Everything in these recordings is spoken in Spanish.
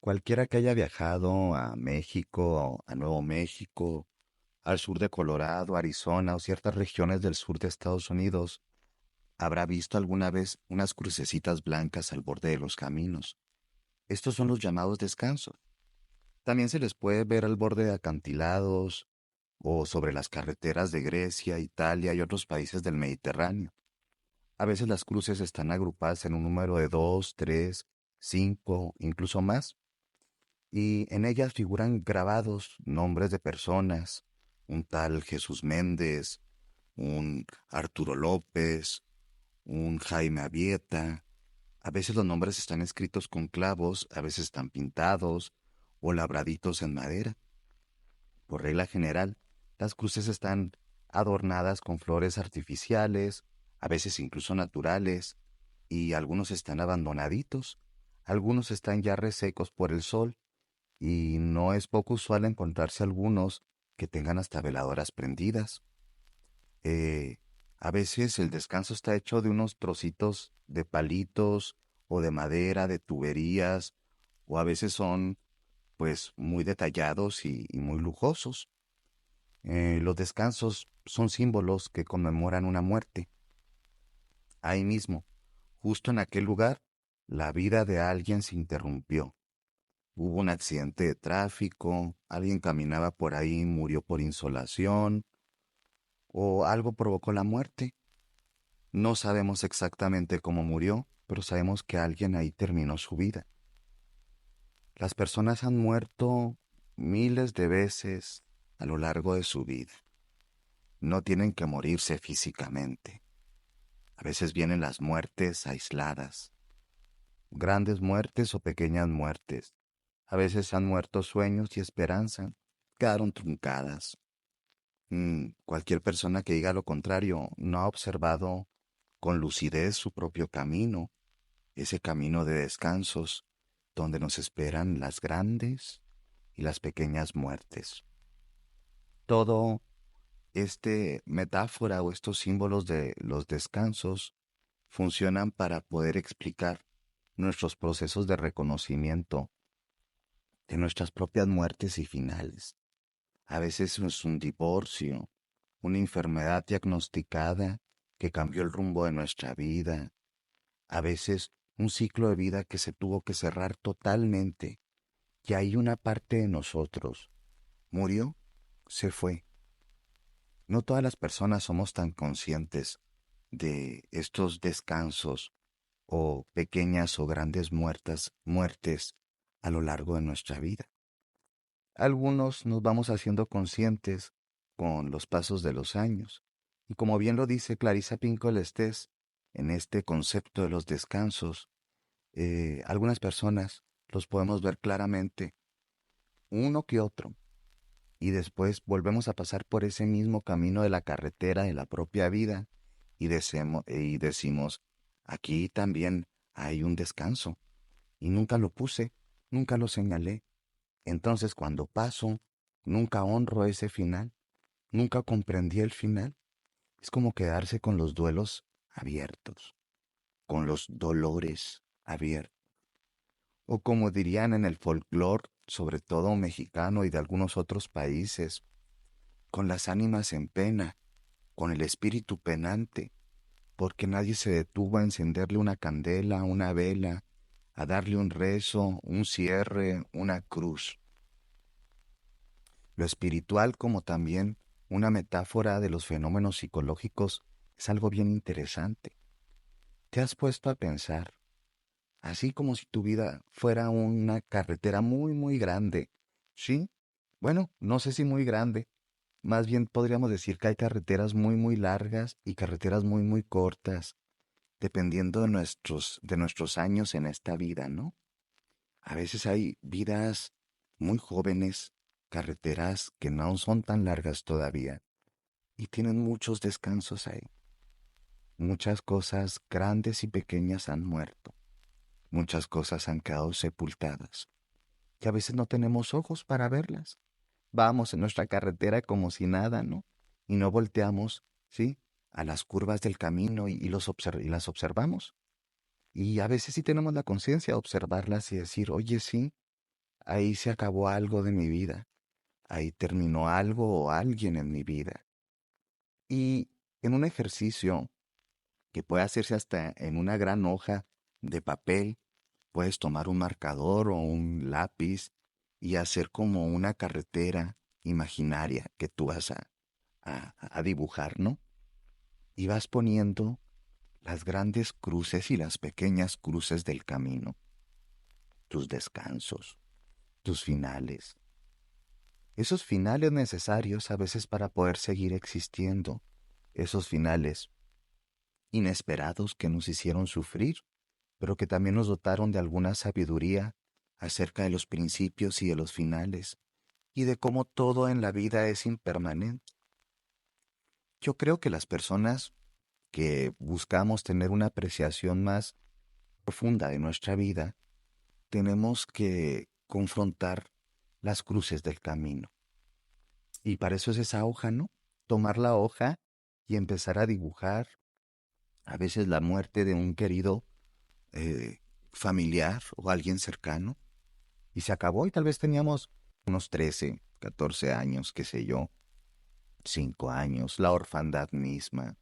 Cualquiera que haya viajado a México, a Nuevo México, al sur de Colorado, Arizona o ciertas regiones del sur de Estados Unidos, habrá visto alguna vez unas crucecitas blancas al borde de los caminos. Estos son los llamados descansos. También se les puede ver al borde de acantilados o sobre las carreteras de Grecia, Italia y otros países del Mediterráneo. A veces las cruces están agrupadas en un número de dos, tres, cinco, incluso más, y en ellas figuran grabados nombres de personas, un tal Jesús Méndez, un Arturo López, un Jaime Avieta. A veces los nombres están escritos con clavos, a veces están pintados o labraditos en madera. Por regla general, las cruces están adornadas con flores artificiales, a veces incluso naturales, y algunos están abandonaditos, algunos están ya resecos por el sol, y no es poco usual encontrarse algunos que tengan hasta veladoras prendidas. Eh, a veces el descanso está hecho de unos trocitos de palitos o de madera, de tuberías, o a veces son pues muy detallados y muy lujosos. Los descansos son símbolos que conmemoran una muerte. Ahí mismo, justo en aquel lugar, la vida de alguien se interrumpió. Hubo un accidente de tráfico, alguien caminaba por ahí y murió por insolación, o algo provocó la muerte. No sabemos exactamente cómo murió, pero sabemos que alguien ahí terminó su vida. Las personas han muerto miles de veces a lo largo de su vida. No tienen que morirse físicamente. A veces vienen las muertes aisladas, grandes muertes o pequeñas muertes. A veces han muerto sueños y esperanza, quedaron truncadas. Cualquier persona que diga lo contrario no ha observado con lucidez su propio camino, ese camino de descansos donde nos esperan las grandes y las pequeñas muertes. Todo este metáfora o estos símbolos de los descansos funcionan para poder explicar nuestros procesos de reconocimiento de nuestras propias muertes y finales. A veces es un divorcio, una enfermedad diagnosticada que cambió el rumbo de nuestra vida. A veces un ciclo de vida que se tuvo que cerrar totalmente. Y hay una parte de nosotros. Murió, se fue. No todas las personas somos tan conscientes de estos descansos o pequeñas o grandes muertes a lo largo de nuestra vida. Algunos nos vamos haciendo conscientes con los pasos de los años. Y como bien lo dice Clarissa Pinkola Estés en este concepto de los descansos, algunas personas los podemos ver claramente, uno que otro, y después volvemos a pasar por ese mismo camino de la carretera de la propia vida y decimos, aquí también hay un descanso, y nunca lo puse, nunca lo señalé. Entonces cuando paso, nunca honro ese final, nunca comprendí el final. Es como quedarse con los duelos abiertos, con los dolores abiertos. O como dirían en el folclore, sobre todo mexicano y de algunos otros países, con las ánimas en pena, con el espíritu penante, porque nadie se detuvo a encenderle una candela, una vela, a darle un rezo, un cierre, una cruz. Lo espiritual, como también una metáfora de los fenómenos psicológicos, es algo bien interesante. ¿Te has puesto a pensar, así como si tu vida fuera una carretera muy, muy grande? ¿Sí? Bueno, no sé si muy grande. Más bien podríamos decir que hay carreteras muy, muy largas y carreteras muy, muy cortas, dependiendo de nuestros años en esta vida, ¿no? A veces hay vidas muy jóvenes, carreteras que no son tan largas todavía y tienen muchos descansos ahí. Muchas cosas grandes y pequeñas han muerto. Muchas cosas han quedado sepultadas. Y a veces no tenemos ojos para verlas. Vamos en nuestra carretera como si nada, ¿no? Y no volteamos, ¿sí? A las curvas del camino y las observamos. Y a veces sí tenemos la conciencia de observarlas y decir, oye, sí, ahí se acabó algo de mi vida, ahí terminó algo o alguien en mi vida. Y en un ejercicio que puede hacerse hasta en una gran hoja de papel, puedes tomar un marcador o un lápiz y hacer como una carretera imaginaria que tú vas a dibujar, ¿no? Y vas poniendo las grandes cruces y las pequeñas cruces del camino, tus descansos, tus finales. Esos finales necesarios a veces para poder seguir existiendo, esos finales inesperados que nos hicieron sufrir, pero que también nos dotaron de alguna sabiduría acerca de los principios y de los finales, y de cómo todo en la vida es impermanente. Yo creo que las personas que buscamos tener una apreciación más profunda de nuestra vida, tenemos que confrontar las cruces del camino. Y para eso es esa hoja, ¿no? Tomar la hoja y empezar a dibujar a veces la muerte de un querido eh, familiar o alguien cercano. Y se acabó y tal vez teníamos unos 13, 14 años, qué sé yo, 5 años, la orfandad misma,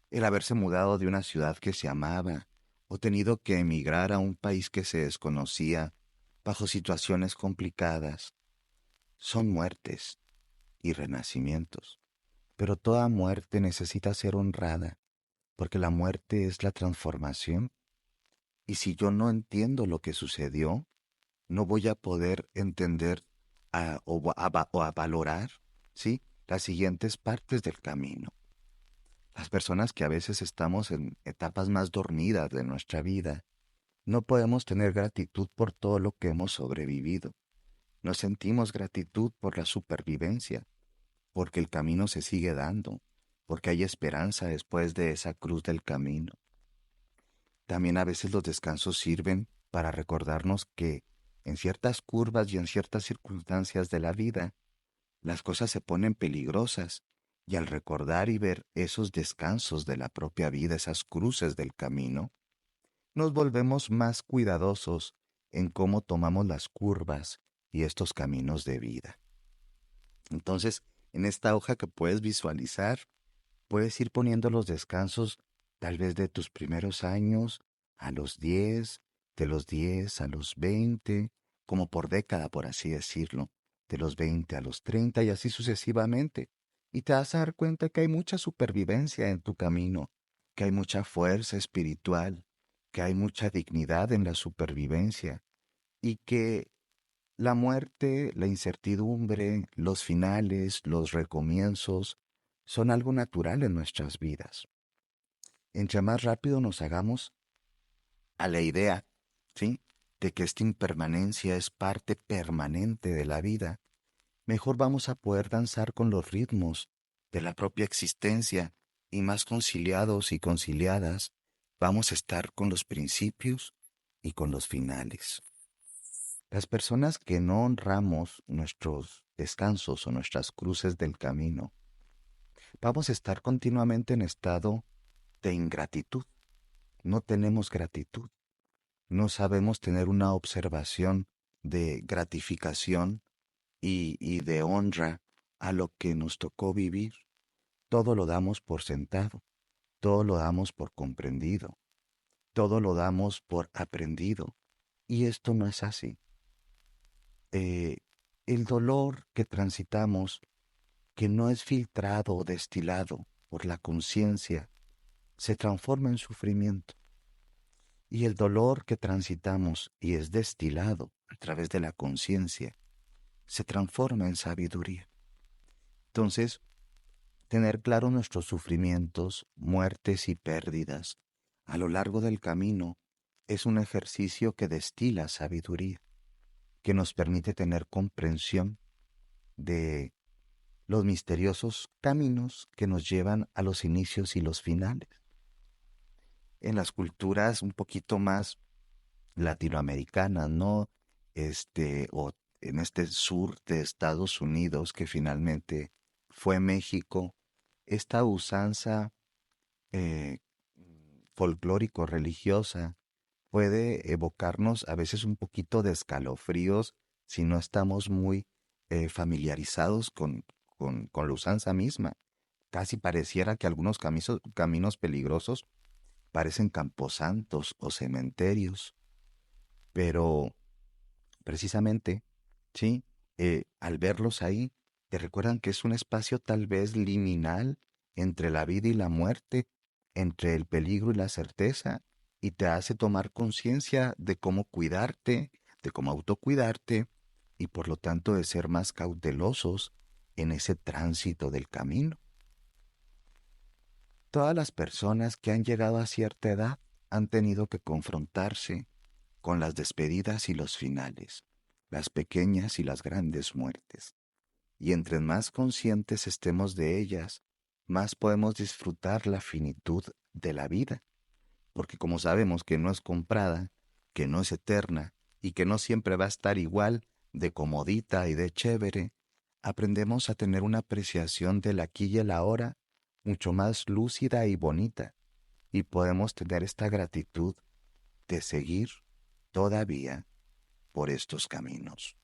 el haberse mudado de una ciudad que se amaba o tenido que emigrar a un país que se desconocía bajo situaciones complicadas. Son muertes y renacimientos, pero toda muerte necesita ser honrada, porque la muerte es la transformación, y si yo no entiendo lo que sucedió, no voy a poder entender o a valorar, ¿sí?, las siguientes partes del camino. Las personas que a veces estamos en etapas más dormidas de nuestra vida, no podemos tener gratitud por todo lo que hemos sobrevivido. No sentimos gratitud por la supervivencia, porque el camino se sigue dando, porque hay esperanza después de esa cruz del camino. También a veces los descansos sirven para recordarnos que en ciertas curvas y en ciertas circunstancias de la vida, las cosas se ponen peligrosas, y al recordar y ver esos descansos de la propia vida, esas cruces del camino, nos volvemos más cuidadosos en cómo tomamos las curvas y estos caminos de vida. Entonces, en esta hoja que puedes visualizar, puedes ir poniendo los descansos tal vez de tus primeros años a los 10, de los 10 a los 20, como por década, por así decirlo, de los 20 a los 30 y así sucesivamente. Y te vas a dar cuenta que hay mucha supervivencia en tu camino, que hay mucha fuerza espiritual, que hay mucha dignidad en la supervivencia y que la muerte, la incertidumbre, los finales, los recomienzos, son algo natural en nuestras vidas. Entre más rápido nos hagamos a la idea, ¿sí?, de que esta impermanencia es parte permanente de la vida, mejor vamos a poder danzar con los ritmos de la propia existencia y más conciliados y conciliadas vamos a estar con los principios y con los finales. Las personas que no honramos nuestros descansos o nuestras cruces del camino, vamos a estar continuamente en estado de ingratitud. No tenemos gratitud. No sabemos tener una observación de gratificación y de honra a lo que nos tocó vivir. Todo lo damos por sentado, todo lo damos por comprendido, todo lo damos por aprendido. Y esto no es así. Eh, el dolor que transitamos, que no es filtrado o destilado por la conciencia, se transforma en sufrimiento. Y el dolor que transitamos y es destilado a través de la conciencia, se transforma en sabiduría. Entonces, tener claro nuestros sufrimientos, muertes y pérdidas a lo largo del camino es un ejercicio que destila sabiduría, que nos permite tener comprensión de los misteriosos caminos que nos llevan a los inicios y los finales. En las culturas un poquito más latinoamericanas, ¿no? O en este sur de Estados Unidos que finalmente fue México, esta usanza eh, folclórico-religiosa puede evocarnos a veces un poquito de escalofríos si no estamos muy familiarizados con la usanza misma. Casi pareciera que algunos caminos peligrosos parecen camposantos o cementerios, pero precisamente, sí, al verlos ahí, te recuerdan que es un espacio tal vez liminal entre la vida y la muerte, entre el peligro y la certeza, y te hace tomar conciencia de cómo cuidarte, de cómo autocuidarte, y por lo tanto de ser más cautelosos en ese tránsito del camino. Todas las personas que han llegado a cierta edad han tenido que confrontarse con las despedidas y los finales, las pequeñas y las grandes muertes. Y entre más conscientes estemos de ellas, más podemos disfrutar la finitud de la vida, porque como sabemos que no es comprada, que no es eterna y que no siempre va a estar igual de comodita y de chévere, aprendemos a tener una apreciación del aquí y el ahora mucho más lúcida y bonita, y podemos tener esta gratitud de seguir todavía por estos caminos.